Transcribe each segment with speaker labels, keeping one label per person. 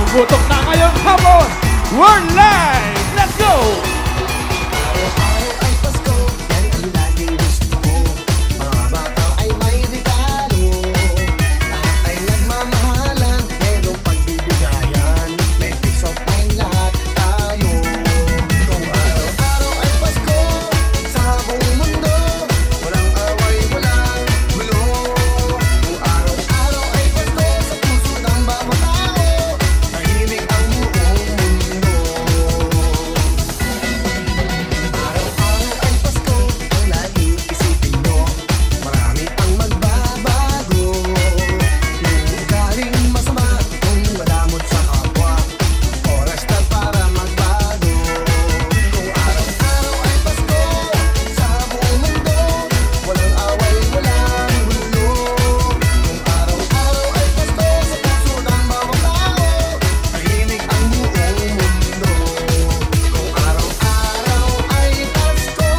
Speaker 1: Pumuputok na ngayong hapon. We're live! Let's go!
Speaker 2: Araw-araw ay Pasko, yan ang laging gusto ko. Mga bata ay may regalo, lahat ay nagmamahalan, merong pagbibigayan, may peace of mind lahat tayo. Kung araw-araw ay Pasko, sa buong mundo, walang away, walang gulo. Kung araw-araw ay Pasko, sa puso ng bawat tao, tahimik ang buong mundo. Araw-araw ay Pasko, ang laging isipin mo, marami pang magbabago. Yung ugaling masama, kung madamot sa kapwa, oras na para magbago. Kung araw-araw ay Pasko, sa buong mundo, walang away, walang gulo. Kung araw-araw ay Pasko, sa puso ng bawat tao, tahimik ang buong mundo. Kung araw-araw ay Pasko.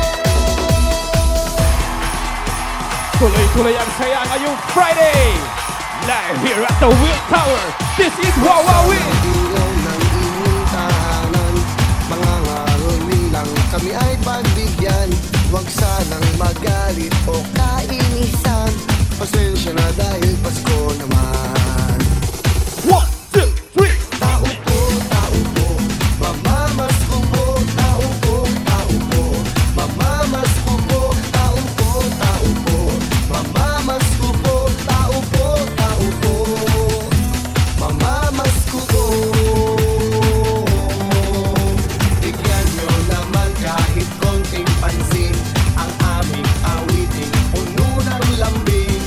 Speaker 1: Tuloy-tuloy ang saya ngayong Friday. Live here at the Will Tower. This is Wawawin.
Speaker 2: Ilaw ng inyong tahanan, mga ngarumi lang kami ay pagbigyan. Huwag sanang magalit o kainisan, pasensya na dahil Pasko naman.
Speaker 1: 1, 2, 3.
Speaker 2: Tao po, mamamasko po. Tao po, mamamasko po. Tao po, mamamasko po. Tao po, mamamasko po. Bigyan nyo naman kahit konting pansin ang aming awiting puno ng lambing.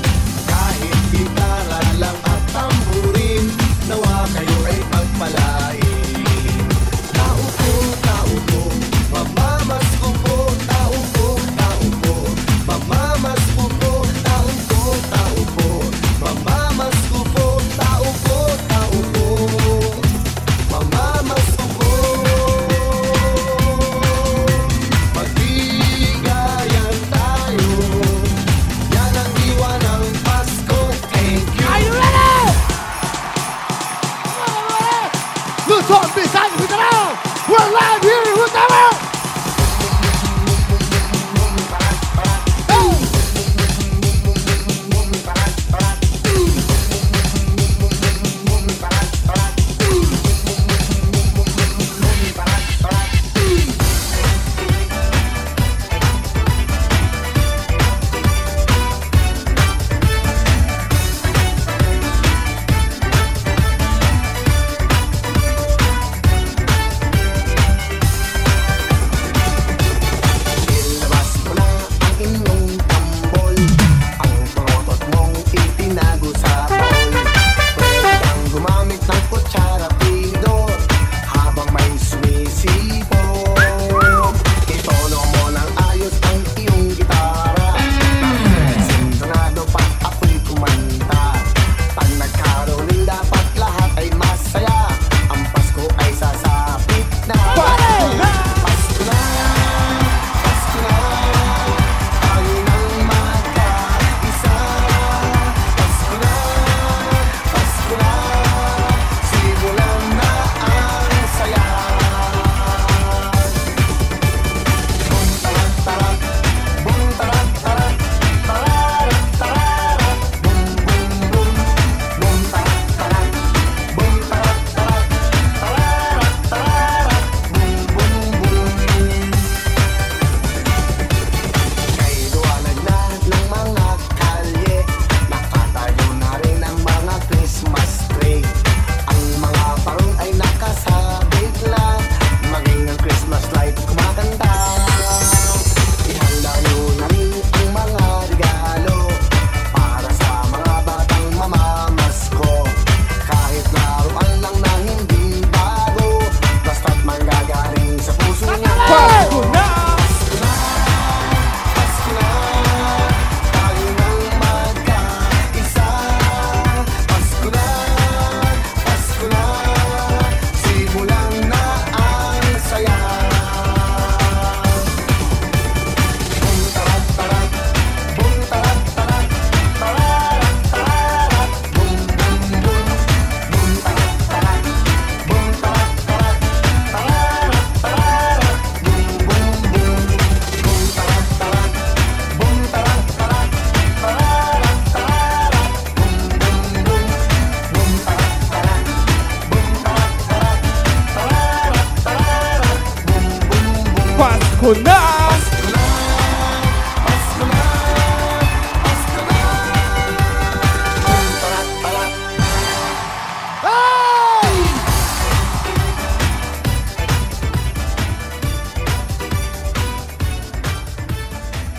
Speaker 1: Pasko na!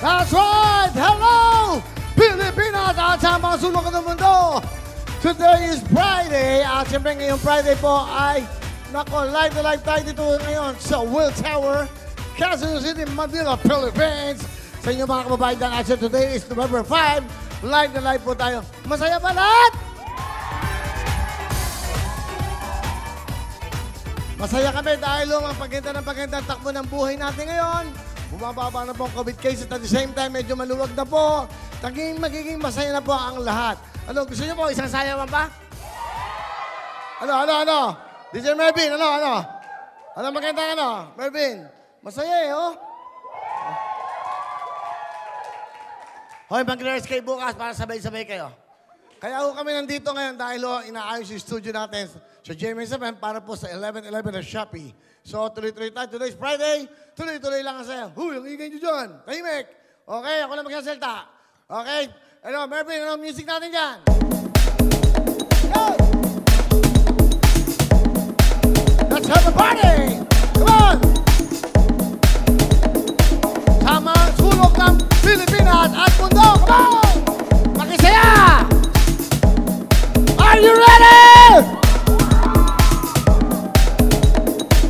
Speaker 3: That's right! Hello! Pilipinas at sa mga sulok ng mundo! Today is Friday at siyempre ngayong Friday po ay live na live tayo dito ngayon sa Will Tower, Quezon City, Manila, Philippines. Sa inyo mga kababayan dyan at today is November 5. Live na live po tayo. Masaya ba lahat? Masaya kami dahil ang paganda ng paganda takbo ng buhay natin ngayon. Bumababa na po ang COVID cases at the same time medyo maluwag na po. Magiging masaya na po ang lahat. Ano, gusto niyo po isang sayawan pa? Ano? DJ Mervin, ano? Ano magandang ano? Mervin, masaya oh. Hoy, mag-rehearse kayo bukas para sabay-sabay kayo. Kaya kami nandito ngayon dahil inaayos yung studio natin sa GMA7 para po sa 11-11 na Shopee. So, tuloy-tuloy tayo. Today's Friday. Tuloy-tuloy lang ang saya. Huy, ang ingay nyo dyan. Tahimik. Okay, ako na magsasalta. Okay? Ano, Mervin, ano music natin dyan? Go! Let's have a party! Come on! Sama, sulok ng Pilipinas at mundo. Come on! Makisaya! Are you ready?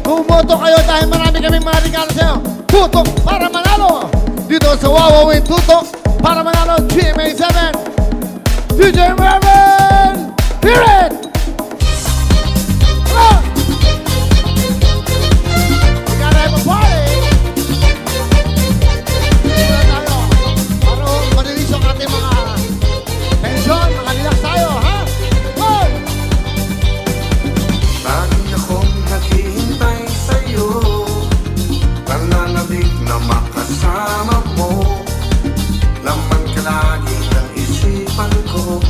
Speaker 3: Tumoto kayo dahil marami kaming mga regalo sa'yo. Tutok para manalo. Dito sa Wawawin, tutok para manalo. GMA7. DJ Mervin. Hear it. Come on. We gotta have a party. Dito na tayo. Para malinis ang ating mga tension. Makalilak tayo, ha? One.
Speaker 2: Lagi akong naghihintay sa'yo, nananabik na makasama mo. Laman ka lagi ng isipan ko,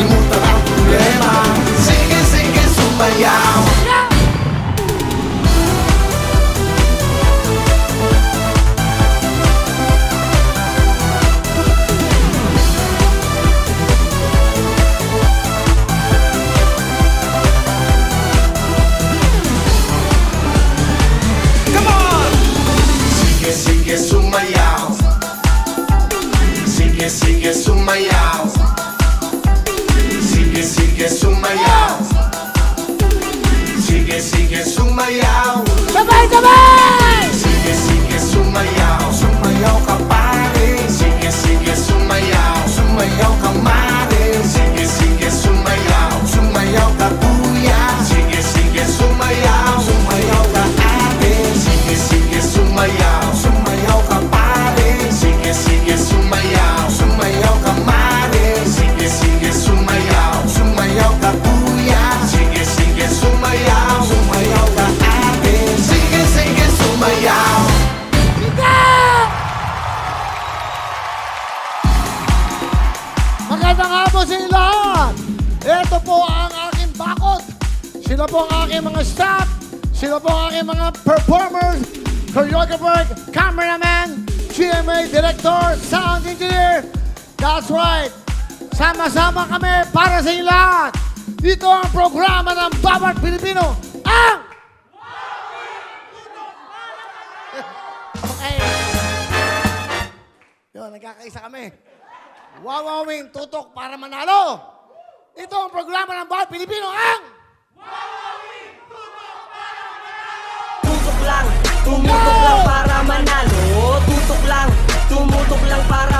Speaker 2: kalimutan ang problema. Sige, sige, sumayaw. Sige, sumayaw. Sige, sige, sumayaw. Sige, sige, sumayaw. Sige, sige, sumayaw.
Speaker 3: Sabay, sabay!
Speaker 2: Sige, sige, sumayaw. Sumayaw ka pare. Sige, sige, sumayaw. Sumayaw ka mare. Sige, sige, sumayaw. Sumayaw ka kuya. Sige, sige, sumayaw. Sumayaw ka ate. Sige, sige, sumayaw. Sumayaw ka pare. Sige, sige, sumayaw. Sumayaw ka mare. Sige, sige, sumayaw. Sumayaw ka kuya. Sige, sige, sumayaw. Sumayaw ka ate. Sige, sige, sumayaw.
Speaker 3: Magandang hapon sa inyo lahat! Ito po ang aking bakod. Sila po ang aking mga staff. Sila po ang aking mga performers, choreographer, cameraman, GMA director, sound engineer. That's right. Sama-sama kami para sa inyo lahat. Dito ang programa ng bawat Pilipino. Ang okay. Yun, nagkakaisa kami. Wawawing tutok para manalo. Ito ang programa ng bawat Pilipino. Ang
Speaker 4: Tutok lang, tumutok lang para manalo. Tutok lang, tumutok lang para